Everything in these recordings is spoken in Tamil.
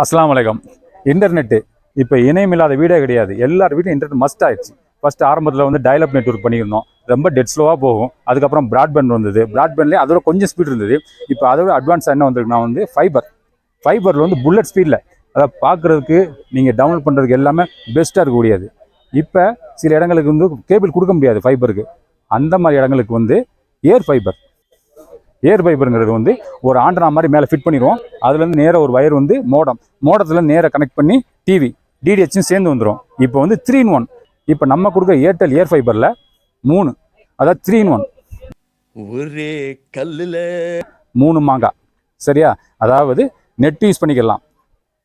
அஸ்ஸலாமு அலைக்கும். இன்டர்நெட்டு இப்போ இணையம் இல்லாத வீடே கிடையாது. எல்லார் வீட்டும் இன்டர்நெட் மஸ்ட் ஆயிடுச்சு. ஃபர்ஸ்ட் ஆரம்பத்தில் வந்து டயல்-அப் நெட்வொர்க் பண்ணியிருந்தோம். ரொம்ப டெட் ஸ்லோவாக போகும். அதுக்கப்புறம் பிராட்பேண்ட் வந்தது. பிராட்பேண்ட்லேயே அதோட கொஞ்சம் ஸ்பீட் இருந்தது. இப்போ அதோட அட்வான்ஸாக என்ன வந்திருக்குன்னா வந்து ஃபைபரில் வந்து புல்லட் ஸ்பீடில் அதை பார்க்குறதுக்கு நீங்கள் டவுன்லோட் பண்ணுறதுக்கு எல்லாமே பெஸ்ட்டாக இருக்கக்கூடியது. இப்போ சில இடங்களுக்கு வந்து கேபிள் கொடுக்க முடியாது ஃபைபருக்கு. அந்த மாதிரி இடங்களுக்கு வந்து ஏர் ஃபைபருங்கிறது வந்து ஒரு ஆண்டனா மாதிரி மேலே ஃபிட் பண்ணிடுவோம். அதுலேருந்து நேராக ஒரு வயர் வந்து மோடத்துலேருந்து நேராக கனெக்ட் பண்ணி டிவி டிடிஹெச்சும் சேர்ந்து வந்துடும். இப்போ வந்து 3-in-1. இப்போ நம்ம கொடுக்குற ஏர்டெல் ஏர் ஃபைபரில் 3, அதாவது 3-in-1. ஒரே கல்லுல 3 மாங்கா சரியா. அதாவது நெட் யூஸ் பண்ணிக்கலாம்,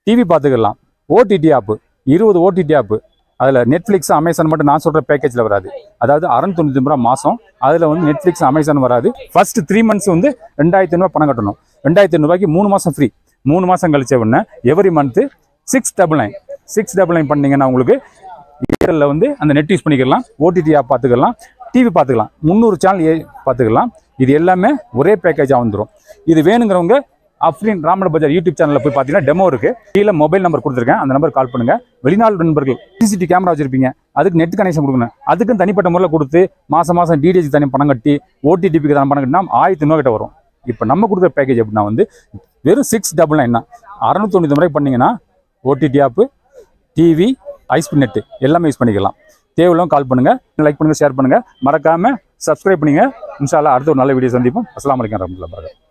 டிவி பார்த்துக்கலாம், ஓடிடி ஆப்பு 20 ஓடிடி ஆப்பு. அதில் நெட்ஃப்ளிக்ஸ் அமேசான் மட்டும் நான் சொல்கிற பேக்கேஜில் வராது. அதாவது 699 ரூபா மாதம். அதில் வந்து நெட்ஃப்ளிக்ஸ் அமேசான் வராது. ஃபர்ஸ்ட் 3 months வந்து 2500 பணம் கட்டணும். 2500 3 மாதம் ஃப்ரீ. 3 மாதம் கழிச்ச உடனே எவ்ரி மந்த்து 699 பண்ணிங்கன்னா உங்களுக்கு ஏர்டெல்லில் வந்து அந்த நெட் யூஸ் பண்ணிக்கலாம், ஓடிடி ஆப் பார்த்துக்கலாம், டிவி பார்த்துக்கலாம், 300 சேனல் பார்த்துக்கலாம். இது எல்லாமே ஒரே பேக்கேஜாக வந்துடும். இது வேணுங்கிறவங்க அஃப்ரீன் ராமட பஜார் யூடியூப் சேனலில் போய் பார்த்தீங்கன்னா டெமோ இருக்குது. கீழே மொபைல் நம்பர் கொடுத்துருக்கேன், அந்த நம்பர் கால் பண்ணுங்கள். வெளிநாடு நண்பர்கள் சிசிடிவி கேமரா வச்சுருப்பீங்க, அதுக்கு நெட் கனெக்ஷன் கொடுக்கணும். அதுக்கும் தனிப்பட்ட முறையில் கொடுத்து மாதம் டிடிஹெச் தனி பணம் கட்டி ஓடிடிபிக்கு தனி பணம் கட்டினா 1500 கிட்ட வரும். இப்போ நம்ம கொடுக்குற பேக்கேஜ் எப்படின்னா வந்து வெறும் 699 தான். 690 முறை பண்ணிங்கன்னா ஓடிடி ஆப்பு, டிவி, ஐஸ்பி நெட்டு எல்லாமே யூஸ் பண்ணிக்கலாம். தேவையில்லாம் கால் பண்ணுங்கள், லைக் பண்ணுங்கள், ஷேர் பண்ணுங்கள், மறக்காமல் சப்ஸ்கிரைப் பண்ணுங்கள். இன்ஷா அல்லாஹ் அடுத்த ஒரு நல்ல வீடியோ சந்திப்போம். அஸ்ஸலாமு அலைக்கும் வரஹ்மத்துல்லாஹி வபரகாத்துஹு.